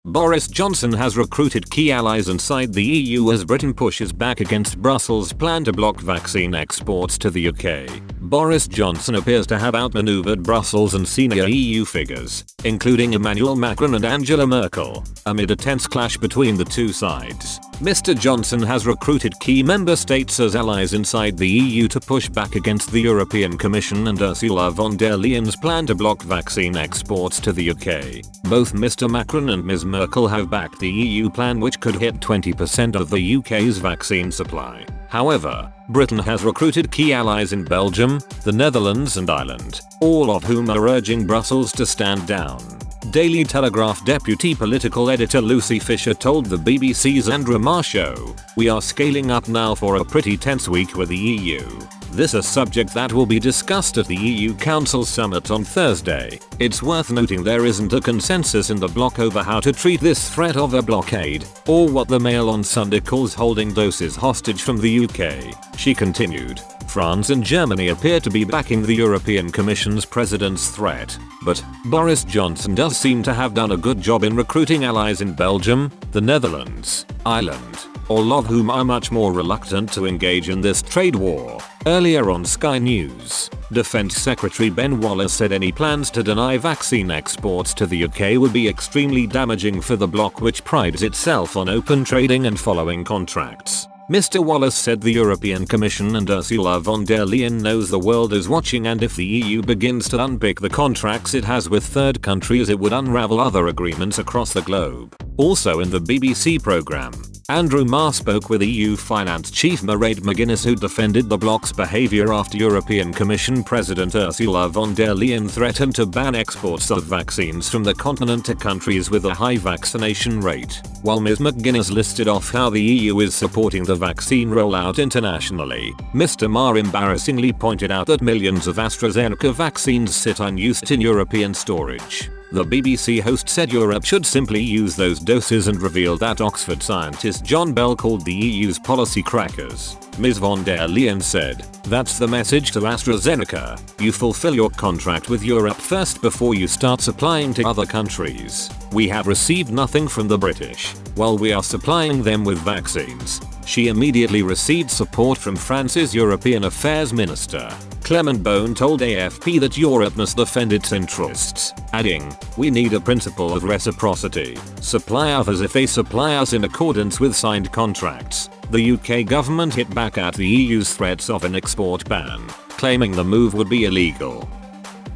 Boris Johnson has recruited key allies inside the EU as Britain pushes back against Brussels' plan to block vaccine exports to the UK. Boris Johnson appears to have outmaneuvered Brussels and senior EU figures, including Emmanuel Macron and Angela Merkel, amid a tense clash between the two sides. Mr. Johnson has recruited key member states as allies inside the EU to push back against the European Commission and Ursula von der Leyen's plan to block vaccine exports to the UK. Both Mr. Macron and Ms. Merkel have backed the EU plan, which could hit 20% of the UK's vaccine supply. However, Britain has recruited key allies in Belgium, the Netherlands and Ireland, all of whom are urging Brussels to stand down. Daily Telegraph deputy political editor Lucy Fisher told the BBC's Andrew Marr show, "We are scaling up now for a pretty tense week with the EU. This is a subject that will be discussed at the EU Council summit on Thursday. It's worth noting there isn't a consensus in the bloc over how to treat this threat of a blockade, or what the Mail on Sunday calls holding doses hostage from the UK." She continued, "France and Germany appear to be backing the European Commission's president's threat, but Boris Johnson does seem to have done a good job in recruiting allies in Belgium, the Netherlands, Ireland, all of whom are much more reluctant to engage in this trade war." Earlier on Sky News, Defense Secretary Ben Wallace said any plans to deny vaccine exports to the UK would be extremely damaging for the bloc, which prides itself on open trading and following contracts. Mr. Wallace said the European Commission and Ursula von der Leyen knows the world is watching, and if the EU begins to unpick the contracts it has with third countries, it would unravel other agreements across the globe. Also in the BBC programme, Andrew Marr spoke with EU Finance Chief Mairead McGuinness, who defended the bloc's behaviour after European Commission President Ursula von der Leyen threatened to ban exports of vaccines from the continent to countries with a high vaccination rate. While Ms. McGuinness listed off how the EU is supporting the vaccine rollout internationally, Mr. Marr embarrassingly pointed out that millions of AstraZeneca vaccines sit unused in European storage. The BBC host said Europe should simply use those doses and revealed that Oxford scientist John Bell called the EU's policy crackers. Ms. von der Leyen said, "That's the message to AstraZeneca. You fulfill your contract with Europe first before you start supplying to other countries. We have received nothing from the British, while we are supplying them with vaccines." She immediately received support from France's European Affairs Minister, Clement Beaune, told AFP that Europe must defend its interests, adding, "We need a principle of reciprocity. Supply others if they supply us in accordance with signed contracts." The UK government hit back at the EU's threats of an export ban, claiming the move would be illegal.